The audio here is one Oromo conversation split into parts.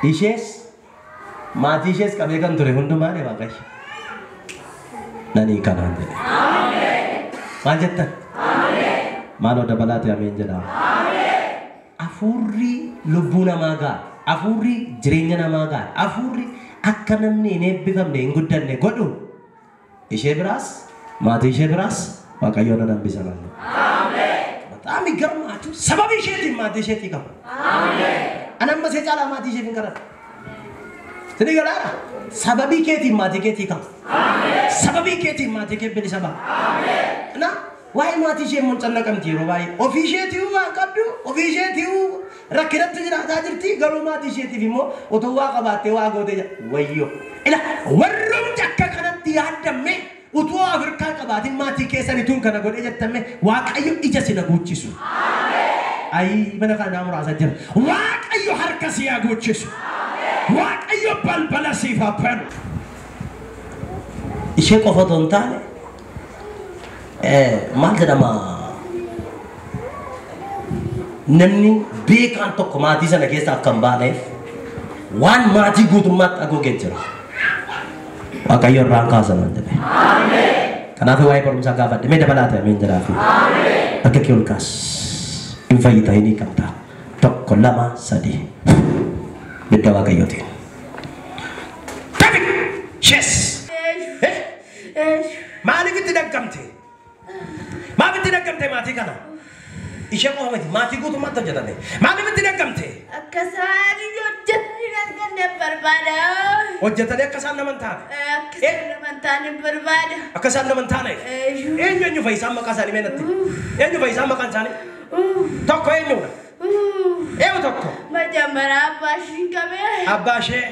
Ishees maatii ishees qabee kan ture hundumaan waaqayyo. Nani kanaan jedhe. Ameen. Maal jettan? Ameen. Maaloo dabalaatee ameen jedhaa. Ameen. Afuurri lubbuu namaa ga'a. Afuurri jireenya namaa ga'a. Afuurri akka namni hin eebbifamne hin guddanne godhu. Ishee biraas maatii ishee biraas waaqayyoon nan hambisa malee. Ameen. Bataami gammachu sababi isheetiin maatii isheetii qaba. Ameen. Anamma see caalaa maatii isheetiin kadhadha. Sini galaadha. Sababii keetiin maatii keetii qaba. Ameen. Sababii keetiin maatii kee bilisa ba'a. Ameen. Na waa'ee maatii ishee mun callaqamti yeroo baay'ee ofii isheetii waan qabdu ofii isheetii rakkinatti jiraataa jirti garuu maatii isheetiif immoo otoo waa qabaattee waa gootee jira wayyoo. Ila warroonni akka kanatti yaadamme utoo Afrikaa qabaatiin maatii keessanituun kana godhee jettame waaqayyo ija si naguuchisu. Ameen. Ayi mana kana naamuraasa jira. Waaqayyo harka si naguuchisu. Waaqayyo balbala siif haphan. Ishee qofa otoo hin taane maal jedhama namni beekaan tokko maatii sana keessa akka hin baaneef waan maatii guutummaatti haguugee jira. Waaqayyo irraan kaasan waan jedhe. Ameen. Kanaaf waa'ee barumsaa gaafadhe mee dabalaate ameen jedhaafi. Ameen. Akka kee ol kaas hin fayyita hin hiikamta. Tokko lama sadii. Bidda waaqayyootiin. Taphik! Yes! Maaliif itti dhaggamte? Maaliif itti dhaggamte maatii kana? Ishee qofa miti maatii guutummaatti hojjetame. Maaliif itti dhaggamte? Akka isaan hojjetanii arganne barbaada. Hojjetanii akka isaan nama hin taane? Akka isaan nama hin taane barbaada. Akka isaan nama hin taane? Eenyu fa'i isaan maqaa isaanii meenatti? Eenyu fa'i isaan maqaan isaanii? Tokko eenyudha? Eenyu tokko? Majammara abbaa ishii qabee. Abbaa ishee?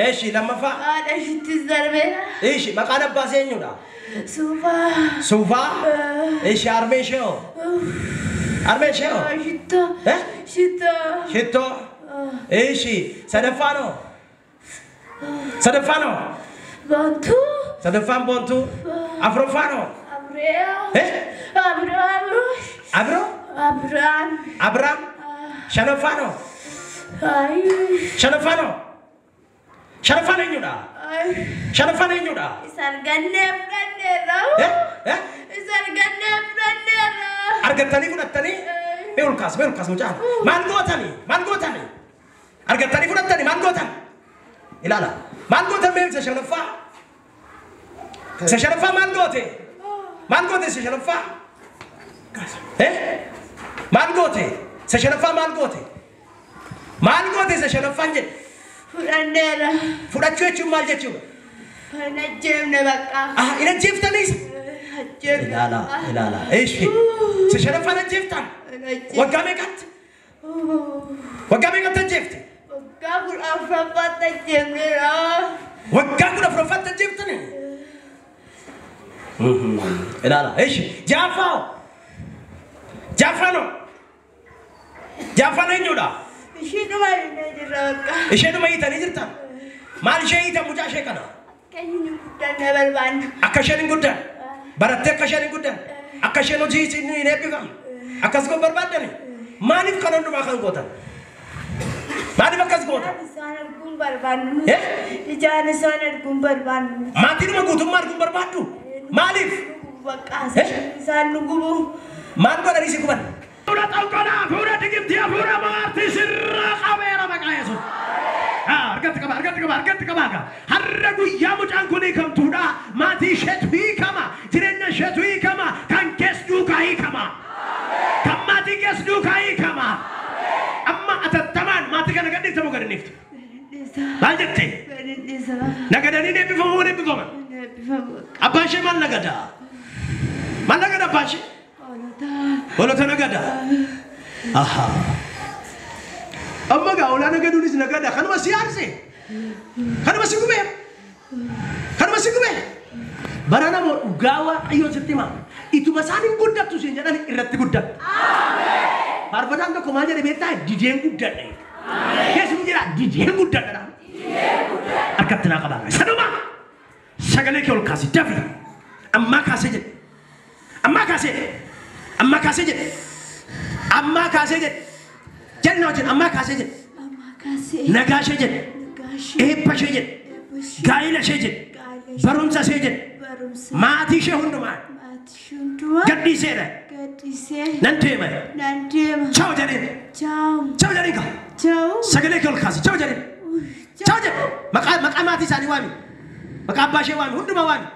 Eeshi lammaffaa? Haadha ishiittis darbeera. Eeshi maqaan abbaa ishee eenyudha? Suufaa. Suufaa? Eeshi harmee ishee hoo? Harmee ishee hoo? Shittoo. Shittoo. Shittoo? Eeshi sadaffaan hoo? Sadaffaan hoo? Boontuu. Sadaffaan boontuu? Afuraffaan hoo? Abraam. Abro? Abraam. Abraam? Shanaffaan hoo? Shanaffaan hoo? Shanaffaan eenyudha? Shanaffaan eenyudha? Isargannee fudhanneerra. Isargannee fudhanneerra. Argattanii fudhattanii? Mee ol kaas mucaan. Maal gootanii? Maal gootanii? Argattanii fudhattanii maal gootan? Ilaala. Maal gootan mee isa shanaffaa? Isa shanaffaa maal goote? Maal goote isa shanaffaa? Maal goote? Isa shanaffaa maal goote? Maal goote isa shanaffaan jedhe? Fudhanneerra. Fudhachuu jechuun maal jechuudha? Hin ajjeefne bakka. Hin ajjeeftaniis? Ajjeefne. Ilaala. Eeshi. Isa shanaffaan ajjeeftan? Waggaa meeqatti? Waggaa meeqatti ajjeefte? Waggaa 14ffaatti ajjeefneera. Waggaa 14ffaatti ajjeeftani? Ilaala. Eeshi. Jaaffaa. Jaaffaanoo. Jaaffaan eenyudha? Ishiinuma hiitanii jirra bakka. Ishiinuma hiitanii jirtan? Maal ishee hiitan mucaa ishee kana? Akka isheen hin guddanne barbaanna. Akka isheen hin guddan? Barattee akka isheen hin guddan? Akka isheen hojii hin eebbifamne? Akkas goon barbaaddani? Maaliif kan hundumaa kan gootan? Maaliif akkas gootan? Isaan arguun barbaannu. Ijaan isaan arguun barbaannu. Maatiidhuma guutummaa arguun barbaaddu? Maaliif? Bakka isaan nu gubu. Maal godhanii si guban? Fuula xalqonaa, fuula digimtii, fuula maartii sirraa qabeera maqaa Yesuus. Argatti qaba. Har'a guyyaa mucaan kun hiikamtuudha. Maatii isheetu hiikama. Jireenya isheetu hiikama. Kan kees duukaa hiikama. Kan maatii kees duukaa hiikama. Amma atattamaan maatii kana gadhiifta moo gadhiiftu? Maal jettee? Nagadanii eebbifamu moo eebbifaman? Abbaan ishee maal nagada? Maal nagada abbaan ishee? Hoolota nagada. Aha. Amma gaa hoolaa nagaduunis nagada. Kanuma si aarse. Kanuma si gubee. Kanuma si gubee. Bara namoo dhugaa waaqayyoo sitti hima. Ituma isaan hin guddattu siin jedhan irratti guddattu. Ameen. Faarfataan tokko maal jedhe beektaa? Dideen guddadhe. Ameen. Keessumaa jira dideen guddadha. Dideen guddadha. Harkatti naa qabaa. Sanuma. Sagalee kee ol kaasi dafi. Ammaa kaasee jedhe. Ammaa kaasee. Amma kaasee jedhe. Amma kaasee jedhe. Jalli na wajjin amma kaasee jedhe. nagaashee jedhe eebbashee jedhe gaa'ilashee jedhe barumsashee jedhe maatii ishee hundumaa gadhiiseedha nan deema ciao jedheen ciao jedheen ka sagalee kee ol kaase ciao jedheen ciao jedhe maqaa maatii isaanii waami maqaa abbaa ishee waami hundumaa waami.